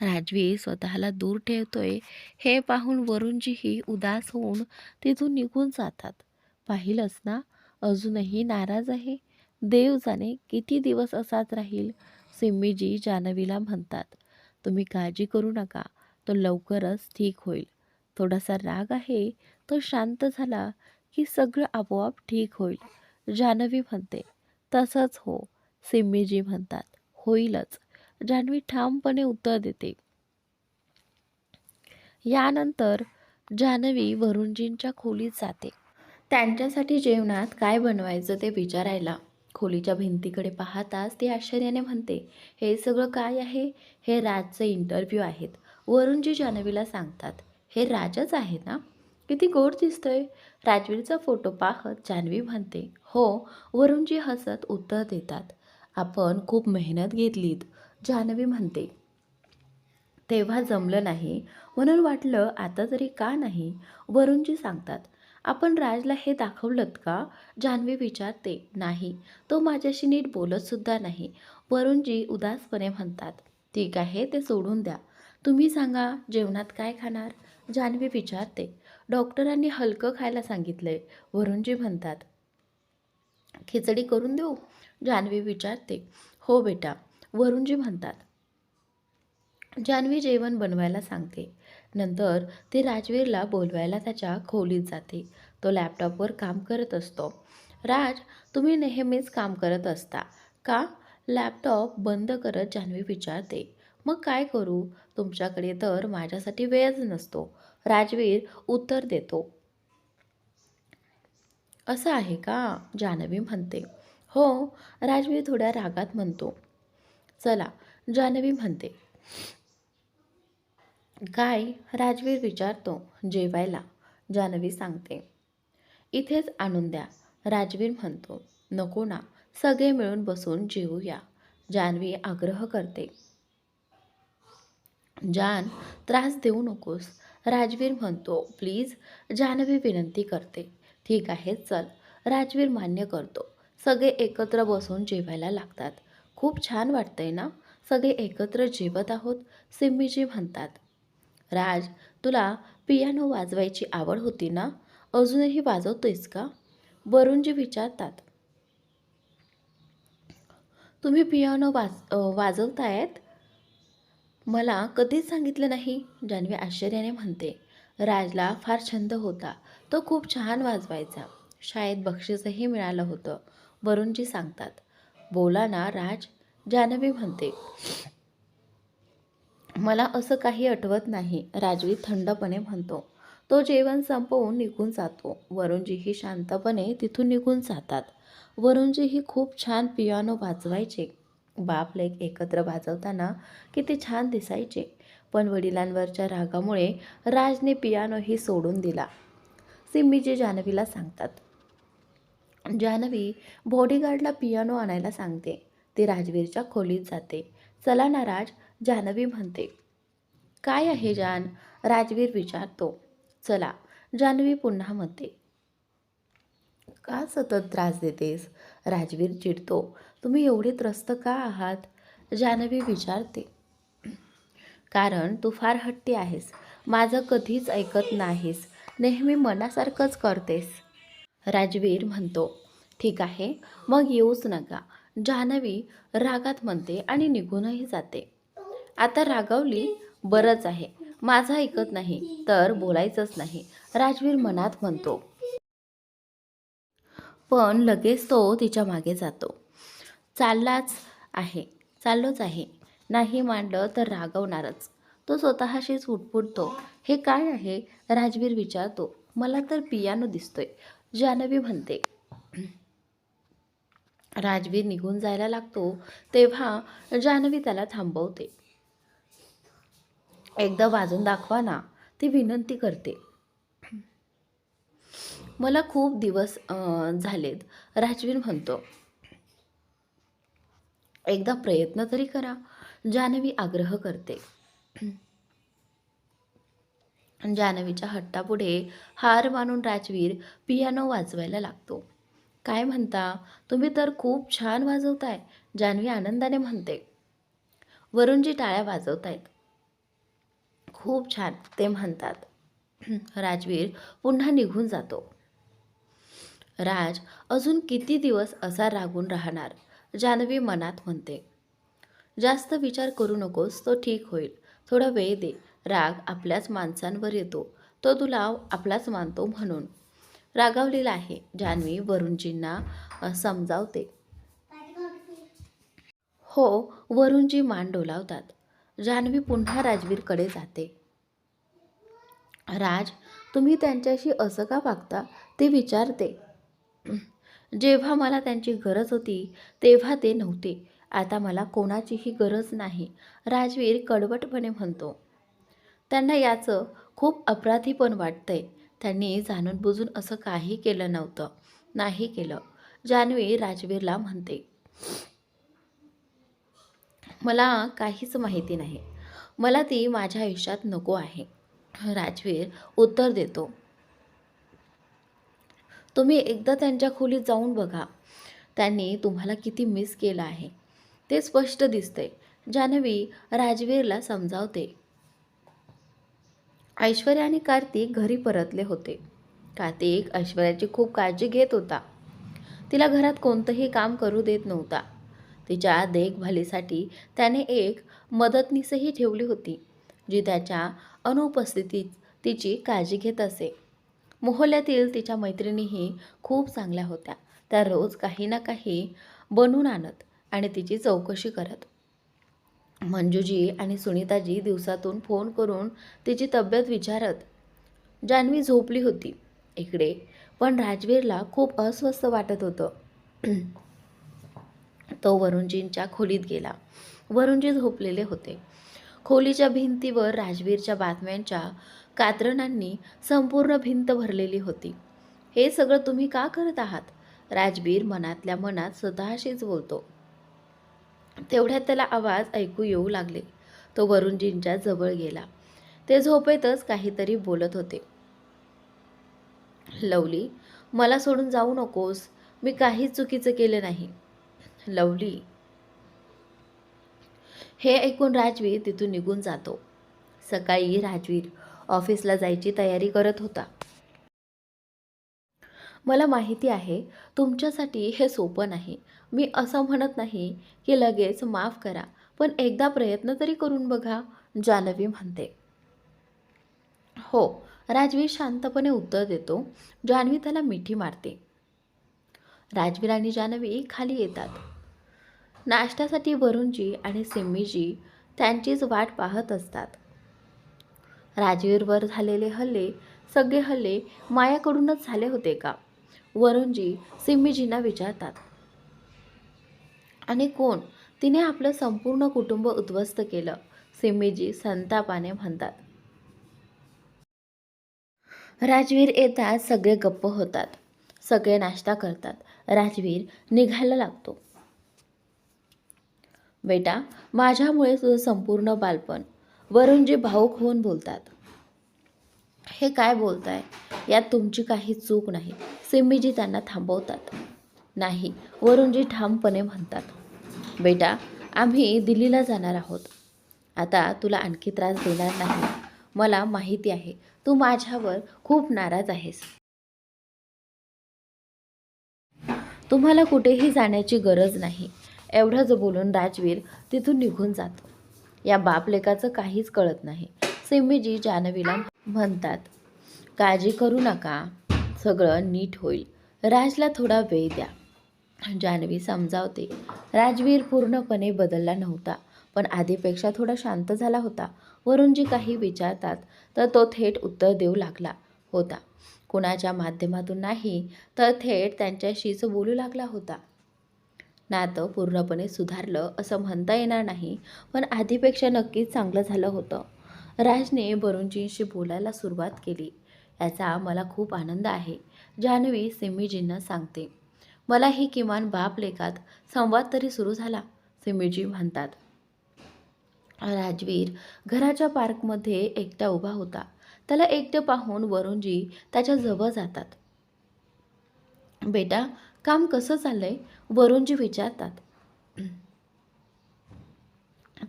राजवीर स्वतःला दूर ठेवतोय हे पाहून वरुणजीही उदास होऊन तिथून निघून जातात. पाहिलंस ना, अजूनही नाराज आहे. देव जाणे किती दिवस असाच राहील, सिम्मीजी जान्हवीला म्हणतात. तुम्ही काळजी करू नका, तो लवकरच ठीक होईल. थोडासा राग आहे, तो शांत झाला की सगळं आपोआप ठीक होईल, जान्हवी म्हणते. तसंच हो, सिम्मीजी म्हणतात. होईलच, जान्हवी ठामपणे उत्तर देते. यानंतर जान्हवी वरुणजींच्या खोलीत जाते. त्यांच्यासाठी जेवणात काय बनवायचं ते विचारायला. खोलीच्या भिंतीकडे पाहताच ती आश्चर्याने म्हणते. हे सगळं काय आहे? हे राजचे इंटरव्ह्यू आहेत, वरुणजी जान्हवीला सांगतात. हे राजच आहे ना? किती गोड दिसतोय, राजवीरचा फोटो पाहत जान्हवी म्हणते. हो, वरुणजी हसत उत्तर देतात. आपण खूप मेहनत घेतलीत, जान्हवी म्हणते. तेव्हा जमलं नाही म्हणून वाटलं आता तरी का नाही, वरुणजी सांगतात. आपण राजला हे दाखवलंत का, जान्हवी विचारते. नाही, तो माझ्याशी नीट बोलत सुद्धा नाही, वरुणजी उदासपणे म्हणतात. ठीक आहे, ते सोडून द्या. तुम्ही सांगा, जेवणात काय खाणार, जान्हवी विचारते. डॉक्टरांनी हलकं खायला सांगितलंय, वरुणजी म्हणतात. खिचडी करून देऊ, जान्हवी विचारते. हो बेटा, वरुणजी म्हणतात. जान्हवी जेवण बनवायला सांगते. नंतर ती राजवीरला बोलवायला त्याच्या खोलीत जाते. तो लॅपटॉपवर काम करत असतो. राज, तुम्ही नेहमीच काम करत असता का, लॅपटॉप बंद करत जान्हवी विचारते. मग काय करू, तुमच्याकडे तर माझ्यासाठी वेळच नसतो, राजवीर उत्तर देतो. असं आहे का? जान्हवी म्हणते. हो, राजवीर थोड्या रागात म्हणतो. चला, जान्हवी म्हणते. काय? राजवीर विचारतो. जेवायला, जान्हवी सांगते. इथेच आणून द्या, राजवीर म्हणतो. नको ना, सगळे मिळून बसून जेवूया, जान्हवी आग्रह करते. जान, त्रास देऊ नकोस, राजवीर म्हणतो. प्लीज, जान्हवी विनंती करते. ठीक आहे, चल, राजवीर मान्य करतो. सगळे एकत्र बसून जेवायला लागतात. खूप छान वाटतंय ना, सगळे एकत्र जेवत आहोत, सिम्मीजी म्हणतात. राज, तुला पियानो वाजवायची आवड होती ना, अजूनही वाजवतोयस का? वरुणजी विचारतात. तुम्ही पियानो वाजवतायत? मला कधीच सांगितलं नाही, जान्हवी आश्चर्याने म्हणते. राजला फार छंद होता, तो खूप छान वाजवायचा, शाळेत बक्षीसही मिळालं होतं, वरुणजी सांगतात. बोला ना राज, जान्हवी म्हणते. मला असं काही आठवत नाही, राजवीर थंडपणे म्हणतो. तो जेवण संपवून निघून जातो. वरुणजीही शांतपणे तिथून निघून जातात. वरुणजीही खूप छान पियानो वाजवायचे. बाप लेक एकत्र वाजवताना किती छान दिसायचे. पण वडिलांवरच्या रागामुळे राजने पियानोही सोडून दिला, सिम्मीजी जान्हवीला सांगतात. जान्हवी बॉडीगार्डला पियानो आणायला सांगते. ती राजवीरच्या खोलीत जाते. चला ना राज, जान्हवी म्हणते. काय आहे जान? राजवीर विचारतो. चला, जान्हवी पुन्हा म्हणते. का सतत त्रास देतेस? राजवीर चिडतो. तुम्ही एवढे त्रस्त का आहात? जान्हवी विचारते. कारण तू फार हट्टी आहेस, माझं कधीच ऐकत नाहीस, नेहमी मनासारखंच करतेस, राजवीर म्हणतो. ठीक आहे, मग येऊच नका, जान्हवी रागात म्हणते आणि निघूनही जाते. आता रागावली, बरंच आहे, माझं ऐकत नाही तर बोलायचंच नाही, राजवीर मनात म्हणतो. पण लगेच तो तिच्या मागे जातो. चाललाच आहे, चाललोच आहे, नाही मांडलं तर रागवणारच. तो स्वतःशीच उठपुटतो. हे काय आहे? राजवीर विचारतो. मला तर पियानो दिसतोय, जान्हवी म्हणते. राजवीर निघून जायला लागतो तेव्हा जान्हवी त्याला थांबवते. एकदा वाजून दाखवा ना, ती विनंती करते. मला खूप दिवस झालेत, राजवीर म्हणतो. एकदा प्रयत्न तरी करा, जान्हवी आग्रह करते. जान्हवीच्या हट्टापुढे हार मानून राजवीर पियानो वाजवायला लागतो. काय म्हणता, तुम्ही तर खूप छान वाजवताय, जान्हवी आनंदाने म्हणते. वरुणजी टाळ्या वाजवतायत. खूप छान, ते म्हणतात. राजवीर पुन्हा निघून जातो. राज अजून किती दिवस असा रागून राहणार, जान्हवी मनात म्हणते. जास्त विचार करू नकोस, तो ठीक होईल, थोडा वेळ दे, राग आपल्याच माणसांवर येतो, तो तुला आपलाच मानतो म्हणून रागावलेला आहे, जान्हवी वरुणजींना समजावते. हो, वरुणजी मान डोलावतात. जान्हवी पुन्हा राजवीरकडे जाते. राज, तुम्ही त्यांच्याशी असं का वागता, ते विचारते. जेव्हा मला त्यांची गरज होती तेव्हा ते नव्हते, आता मला कोणाचीही गरज नाही, राजवीर कडवटपणे म्हणतो. त्यांना याचं खूप अपराधीपण वाटतंय, त्यांनी जाणून बुजून असं काही केलं नव्हतं, नाही केलं, जान्हवी राजवीरला म्हणते. मला काहीच माहिती नाही, मला ती माझ्या आयुष्यात नको आहे, राजवीर उत्तर देतो. तुम्ही एकदा त्यांच्या खोलीत जाऊन बघा, त्यांनी तुम्हाला किती मिस केलं आहे ते स्पष्ट दिसतंय, जान्हवी राजवीरला समजावते. ऐश्वर्या आणि कार्तिक घरी परतले होते. कार्तिक ऐश्वर्याची खूप काळजी घेत होता. तिला घरात कोणतंही काम करू देत नव्हता. तिच्या देखभालीसाठी त्याने एक मदतनीसही ठेवली होती, जी त्याच्या अनुपस्थितीत तिची काळजी घेत असे. मोहल्ल्यातील तिच्या मैत्रिणीही खूप चांगल्या होत्या. त्या रोज काही ना काही बनवून आणत आणि तिची चौकशी करत. मंजूजी आणि सुनीताजी दिवसातून फोन करून तिची तब्येत विचारत. जान्हवी झोपली होती इकडे, पण राजवीरला खूप अस्वस्थ वाटत होतं. तो वरुणजींच्या खोलीत गेला. वरुणजी झोपलेले होते. खोलीच्या भिंतीवर राजवीरच्या बातम्यांच्या कात्रणांनी संपूर्ण भिंत भरलेली होती. हे सगळं तुम्ही का करत आहात? राजवीर मनातल्या मनात स्वतःशीच बोलतो. तेवढ्यात त्याला आवाज ऐकू येऊ लागले. तो वरुणजींच्या जवळ गेला. ते झोपेतच काहीतरी बोलत होते. लवली, मला सोडून जाऊ नकोस. मी काहीच चुकीचं केलं नाही. लवली. हे ऐकून राजवीर तिथून निघून जातो. सकाळी राजवीर ऑफिसला जायची तयारी करत होता. मला माहिती आहे तुमच्यासाठी हे सोपं नाही. मी असं म्हणत नाही की लगेच माफ करा, पण एकदा प्रयत्न तरी करून बघा, जान्हवी म्हणते. हो, राजवीर शांतपणे उत्तर देतो. जान्हवी त्याला मिठी मारते. राजवीर आणि जान्हवी खाली येतात. नाश्त्यासाठी वरुणजी आणि सिम्मीजी त्यांचीच वाट पाहत असतात. राजवीरवर झालेले हल्ले, सगळे हल्ले मायाकडूनच झाले होते का? वरुणजी सिम्मीजींना विचारतात. आणि कोण? तिने आपलं संपूर्ण कुटुंब उद्ध्वस्त केलं, सिम्मीजी संतापाने म्हणतात. राजवीर येतात. सगळे गप्प होतात. सगळे नाश्ता करतात. राजवीर निघायला लागतो. बेटा, माझ्यामुळे तुझं संपूर्ण बालपण. वरुणजी भाऊक होऊन बोलतात. हे काय बोलताय? यात तुमची काही चूक नाही. सिम्मीजी त्यांना थांबवतात. नाही, वरुणजी ठामपणे म्हणतात. बेटा, आम्ही दिल्लीला जाणार आहोत. आता तुला आणखी त्रास देणार नाही. मला माहिती आहे तू माझ्यावर खूप नाराज आहेस. तुम्हाला कुठेही जाण्याची गरज नाही. एवढंच बोलून राजवीर तिथून निघून जातो. या बापलेकाचं काहीच कळत नाही. सिम्मीजी जान्हवीला म्हणतात. काळजी करू नका, सगळं नीट होईल. राजला थोडा वेळ द्या. जान्हवी समजावते. राजवीर पूर्णपणे बदलला नव्हता, पण आधीपेक्षा थोडा शांत झाला होता. वरुणजी काही विचारतात तर तो थेट उत्तर देऊ लागला होता. कुणाच्या माध्यमातून नाही, तर थेट त्यांच्याशीच बोलू लागला होता. नातं पूर्णपणे सुधारलं असं म्हणता येणार नाही, पण आधीपेक्षा नक्कीच चांगलं झालं होतं. राजने वरुणजींशी बोलायला सुरुवात केली, याचा मला खूप आनंद आहे, जान्हवी सिम्मीजींना सांगते. मलाही किमान बाप लेकात संवाद तरी सुरू झाला, सिम्मीजी म्हणतात. राजवीर घराच्या पार्कमध्ये एकटा उभा होता. त्याला एकटं पाहून वरुणजी त्याच्या जवळ जातात. बेटा, काम कसं चाललंय? वरुणजी विचारतात.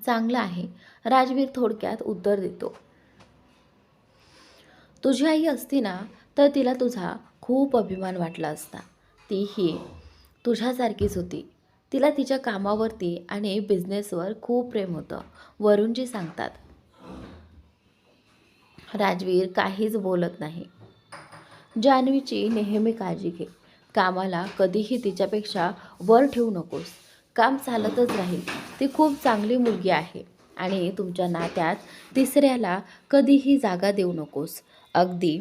चांगलं आहे, राजवीर थोडक्यात उत्तर देतो. तुझी आई असती ना, तर तिला तुझा खूप अभिमान वाटला असता. तीही तुझ्यासारखीच होती. तिला तिच्या कामावरती आणि बिझनेसवर खूप प्रेम होतं, वरुणजी सांगतात. राजवीर काहीच बोलत नाही. जान्हवीची नेहमी काळजी घे. कामाला कधीही तिच्यापेक्षा वर ठेवू नकोस. काम चालतच राहील. ती खूप चांगली मुलगी आहे आणि तुमच्या नात्यात तिसऱ्याला कधीही जागा देऊ नकोस. अगदी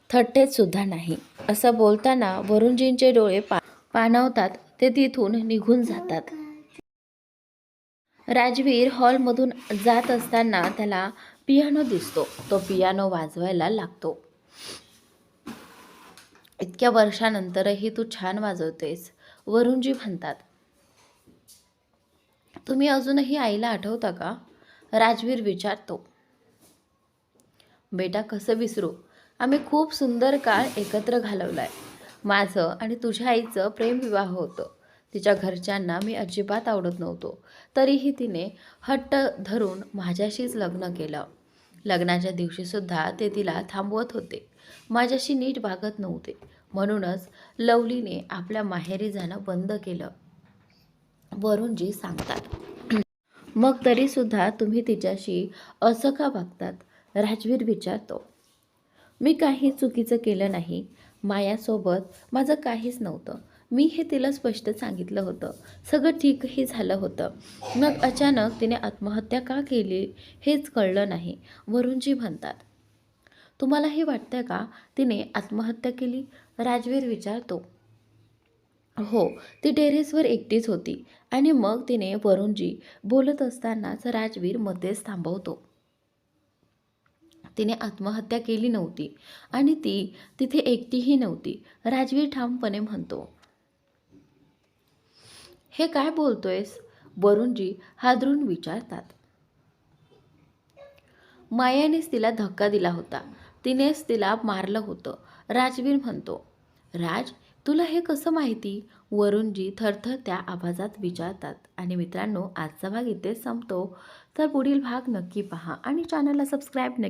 थट्टेत सुद्धा नाही. असं बोलताना वरुणजींचे डोळे पाणावतात. ते तिथून निघून जातात. राजवीर हॉलमधून जात असताना त्याला पियानो दिसतो. तो पियानो वाजवायला लागतो. इतक्या वर्षानंतरही तू छान वाजवतेस, वरुणजी म्हणतात. तुम्ही अजूनही आईला आठवता का? राजवीर विचारतो. बेटा, कसं विसरू? आम्ही खूप सुंदर काळ एकत्र घालवलाय. माझं आणि तुझ्या आईचं प्रेमविवाह होतं. तिच्या घरच्यांना मी अजिबात आवडत नव्हतो, तरीही तिने हट्ट धरून माझ्याशीच लग्न केलं. लग्नाच्या दिवशीसुद्धा ते तिला थांबवत होते. माझ्याशी नीट वागत नव्हते. म्हणूनच लवलीने आपल्या माहेरी जाणं बंद केलं, वरुणजी सांगतात. मग तरीसुद्धा तुम्ही तिच्याशी असं का वागतात? राजवीर विचारतो. मी काही चुकीचं केलं नाही. मायासोबत माझं काहीच नव्हतं. मी हे तिला स्पष्ट सांगितलं होतं. सगळं ठीकही झालं होतं. मग अचानक तिने आत्महत्या का केली हेच कळलं नाही, वरुणजी म्हणतात. तुम्हालाही वाटतंय का तिने आत्महत्या केली? राजवीर विचारतो. हो, ती टेरेसवर एकटीच होती आणि मग तिने वरुणजी बोलत असतानाच राजवीर मध्येच थांबवतो. तिने आत्महत्या केली नव्हती आणि ती तिथे एकटीही नव्हती. राजवीर ठामपणे म्हणतो. हे काय बोलतोयस? वरुणजी हादरून विचारतात. मायानेच तिला धक्का दिला होता. तिनेच तिला मारलं होतं. राजवीर म्हणतो. राज, तुला हे कसं माहिती? वरुणजी थरथरत्या आवाजात विचारतात. आणि मित्रांनो, आजचा भाग इथेच संपतो. तर पुढील भाग नक्की पहा आणि चॅनलला सबस्क्राईब नक्की